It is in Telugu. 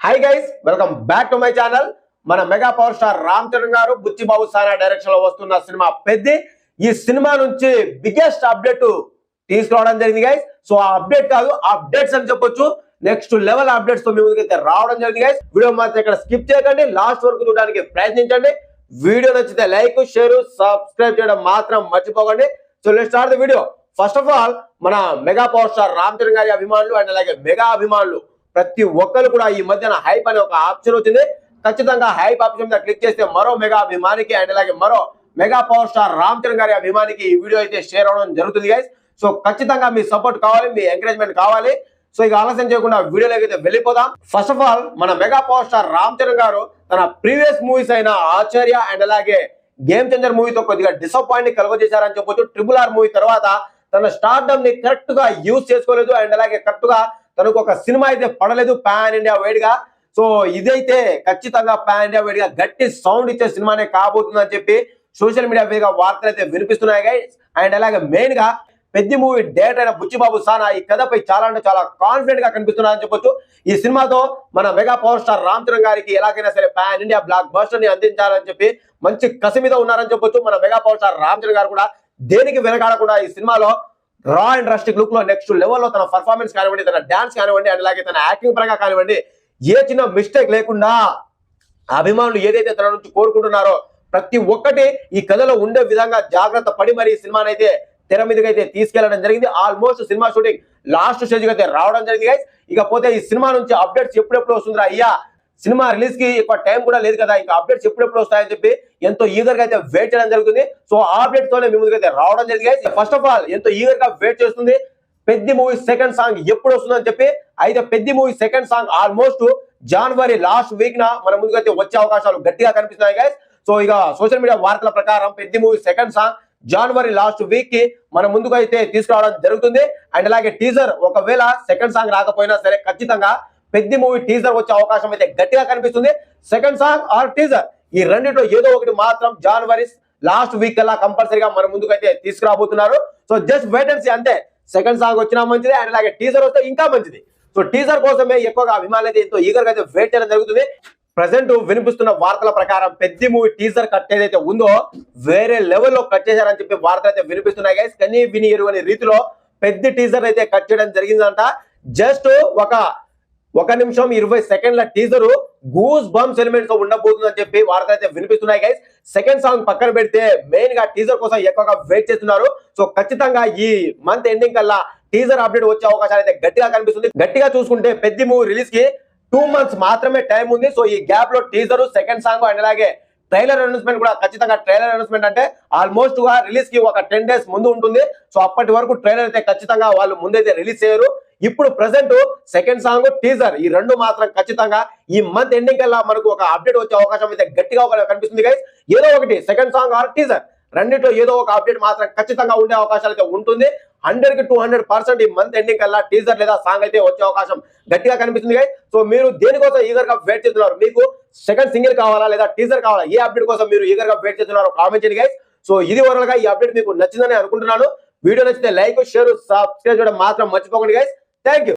Hi guys, welcome back to my channel. మన mega power star Ram Charan garu Buchibabu సానా డైరెక్షన్ లో వస్తున్న సినిమా పెద్ది. ఈ సినిమా నుంచి బిగ్గెస్ట్ అప్డేట్ తీసుకురావడం జరిగింది గైస్. సో ఆ అప్డేట్ కాదు, అప్డేట్స్ అని చెప్పొచ్చు. నెక్స్ట్ లెవెల్ అప్డేట్స్ తో మీ ముందుకైతే రావడం జరిగింది గైస్. వీడియో మాత్రం ఇక్కడ స్కిప్ చేయకండి, లాస్ట్ వరకు చూడడానికి ప్రయత్నించండి. వీడియో నచ్చితే లైక్, షేర్, సబ్స్క్రైబ్ చేయడం మాత్రం మర్చిపోకండి. So let's start the video. First of all, మన mega power star Ram Charan గారి అభిమానులు అండ్ అలాగే మెగా అభిమానులు ప్రతి ఒక్కరు కూడా ఈ మధ్యన హైప్ అనే ఒక ఆప్షన్ వచ్చింది. ఖచ్చితంగా హైప్ ఆప్షన్ మీద క్లిక్ చేస్తే మరో మెగా అభిమానికి అండ్ అలాగే మరో mega power star Ram Charan గారి అభిమానికి ఈ వీడియో అయితే షేర్ అవడం జరుగుతుంది గైస్. సో ఖచ్చితంగా మీ సపోర్ట్ కావాలి, మీ ఎంకరేజ్మెంట్ కావాలి. సో ఇక ఆలస్యం చేయకుండా వీడియోలోకి అయితే వెళ్ళిపోదాం. ఫస్ట్ ఆఫ్ ఆల్, మన mega power star Ram Charan గారు తన ప్రీవియస్ మూవీస్ అయిన ఆచార్య అండ్ అలాగే గేమ్ చేంజర్ మూవీతో కొద్దిగా డిసప్పాయింట్ కలుగజేశారని చెప్పొచ్చు. RRR మూవీ తర్వాత తన స్టార్డమ్ ని కరెక్ట్ గా యూజ్ చేసుకోలేదు అండ్ అలాగే కరెక్ట్ గా తనకు ఒక సినిమా అయితే పడలేదు పాన్ ఇండియా వైడ్ గా. సో ఇదైతే ఖచ్చితంగా పాన్ ఇండియా వైడ్ గా గట్టి సౌండ్ ఇచ్చే సినిమానే కాబోతుందని చెప్పి సోషల్ మీడియా మీద వార్తలు అయితే వినిపిస్తున్నాయి గైస్. అండ్ అలాగే మెయిన్ గా పెద్ద మూవీ డైరెక్టర్ అయిన బుచ్చిబాబు సానా ఈ కథపై చాలా అంటే చాలా కాన్ఫిడెంట్ గా కనిపిస్తున్నారని చెప్పొచ్చు. ఈ సినిమాతో మన mega power star Ram Charan గారికి ఎలాగైనా సరే పాన్ ఇండియా బ్లాక్ బస్టర్ ని అందించాలని చెప్పి మంచి కసి మీద ఉన్నారని చెప్పొచ్చు. మన mega power star Ram Charan గారు కూడా దేనికి వెనకాడకుండా ఈ సినిమాలో రా అండ్ రస్టిక్ లుక్ లో నెక్స్ట్ లెవెల్లో తన పర్ఫార్మెన్స్ కానివ్వండి, తన డాన్స్ కానివ్వండి అండ్ అలాగే తన యాక్టింగ్ పరంగా కానివ్వండి, ఏ చిన్న మిస్టేక్ లేకుండా అభిమానులు ఏదైతే తన నుంచి కోరుకుంటున్నారో ప్రతి ఒక్కటి ఈ కథలో ఉండే విధంగా జాగ్రత్త పడి మరి ఈ సినిమాని అయితే తెర మీదకి అయితే తీసుకెళ్లడం జరిగింది. Almost cinema shooting last stage అయితే రావడం జరిగింది గైస్. ఇకపోతే ఈ సినిమా నుంచి అప్డేట్స్ ఎప్పుడెప్పుడు వస్తుందిరా అయ్యా, సినిమా రిలీజ్ కి ఎక్కువ టైం కూడా లేదు కదా, ఇంకా అప్డేట్స్ ఎప్పుడెప్పుడు వస్తాయని చెప్పి ఎంతో ఈగర్ గా అయితే వెయిట్ చేయడం జరుగుతుంది. సో ఆ అప్డేట్ తోనే మీ ముందుకైతే రావడం జరిగింది. ఫస్ట్ ఆఫ్ ఆల్, ఎంతో ఈగర్ గా వెయిట్ చేస్తుంది పెద్ద మూవీ సెకండ్ సాంగ్ ఎప్పుడు వస్తుందని చెప్పి. అయితే పెద్ద మూవీ సెకండ్ సాంగ్ ఆల్మోస్ట్ జనవరి లాస్ట్ వీక్ నా మన ముందుకైతే వచ్చే అవకాశాలు గట్టిగా కనిపిస్తున్నాయి గైస్. సో ఇక సోషల్ మీడియా వార్తల ప్రకారం పెద్ద మూవీ సెకండ్ సాంగ్ జనవరి లాస్ట్ వీక్ కి మన ముందుకు అయితే తీసుకురావడం జరుగుతుంది. అండ్ అలాగే టీజర్, ఒకవేళ సెకండ్ సాంగ్ రాకపోయినా సరే ఖచ్చితంగా పెద్ద మూవీ టీజర్ వచ్చే అవకాశం అయితే గట్టిగా కనిపిస్తుంది. సెకండ్ సాంగ్ ఆర్ టీజర్, ఈ రెండిట్లో ఏదో ఒకటి మాత్రం జనవరి లాస్ట్ వీక్ కల్లా కంపల్సరీగా మన ముందుకు అయితే తీసుకురాబోతున్నారు. So just wait and see అంతే. సెకండ్ సాంగ్ వచ్చినా మంచిది అండ్ అలాగే టీజర్ వస్తే ఇంకా మంచిది. సో టీజర్ కోసమే ఎక్కువగా అభిమానులు అయితే ఎంతో ఈగర్ గా అయితే వెయిట్ చేయడం జరుగుతుంది. ప్రజెంట్ వినిపిస్తున్న వార్తల ప్రకారం పెద్ద మూవీ టీజర్ కట్ ఏదైతే ఉందో వేరే లెవెల్లో కట్ చేశారని చెప్పి వార్తలు అయితే వినిపిస్తున్నాయి గైస్. కానీ విని ఎరువని రీతిలో పెద్ద టీజర్ అయితే కట్ చేయడం జరిగిందంట. జస్ట్ ఒక నిమిషం 20 సెకండ్ల టీజర్ గూస్ బంప్స్ ఎలిమెంట్స్ తో ఉండబోతుందని చెప్పి వార్తలు అయితే వినిపిస్తున్నాయి గైస్. సెకండ్ సాంగ్ పక్కన పెడితే మెయిన్ గా టీజర్ కోసం ఎక్కువగా వెయిట్ చేస్తున్నారు. సో ఖచ్చితంగా ఈ మంత్ ఎండింగ్ కల్లా టీజర్ అప్డేట్ వచ్చే అవకాశాలు అయితే గట్టిగా కనిపిస్తుంది. గట్టిగా చూసుకుంటే పెద్ద మూవీ రిలీజ్ కి 2 months మాత్రమే టైం ఉంది. సో ఈ గ్యాప్ లో టీజర్, సెకండ్ సాంగ్ అండ్ అలాగే ట్రైలర్ అనౌన్స్మెంట్ కూడా ఖచ్చితంగా. ట్రైలర్ అనౌన్స్మెంట్ అంటే ఆల్మోస్ట్ గా రిలీజ్ కి ఒక 10 days ముందు ఉంటుంది. సో అప్పటి వరకు ట్రైలర్ అయితే ఖచ్చితంగా వాళ్ళు ముందైతే రిలీజ్ చేయరు. ఇప్పుడు ప్రెసెంట్ సెకండ్ సాంగ్, టీజర్ ఈ రెండు మాత్రం ఖచ్చితంగా ఈ మంత్ ఎండింగ్ కల్లా మనకు ఒక అప్డేట్ వచ్చే అవకాశం అయితే గట్టిగా కనిపిస్తుంది గైస్. ఏదో ఒకటి సెకండ్ సాంగ్ ఆర్ టీజర్ రెండిట్లో ఏదో ఒక అప్డేట్ మాత్రం ఖచ్చితంగా ఉండే అవకాశాలు అయితే ఉంటుంది. 100 కి 200% ఈ మంత్ ఎండింగ్ కల్లా టీజర్ లేదా సాంగ్ అయితే వచ్చే అవకాశం గట్టిగా కనిపిస్తుంది గైస్. సో మీరు దేనికోసం ఈగర్ గా వెయిట్ చేస్తున్నారు? మీకు సెకండ్ సింగిల్ కావాలా లేదా టీజర్ కావాలా? ఏ అప్డేట్ కోసం మీరు ఈగర్ గా వెయిట్ చేస్తున్నారో కామెంట్ చేయండి గైస్. సో ఇది ఓవరాల్ గా ఈ అప్డేట్ మీకు నచ్చిందని అనుకుంటున్నాను. వీడియో నచ్చితే లైక్, షేర్, సబ్స్క్రైబ్ చేయడం మాత్రం మర్చిపోకండి గైస్. Thank you.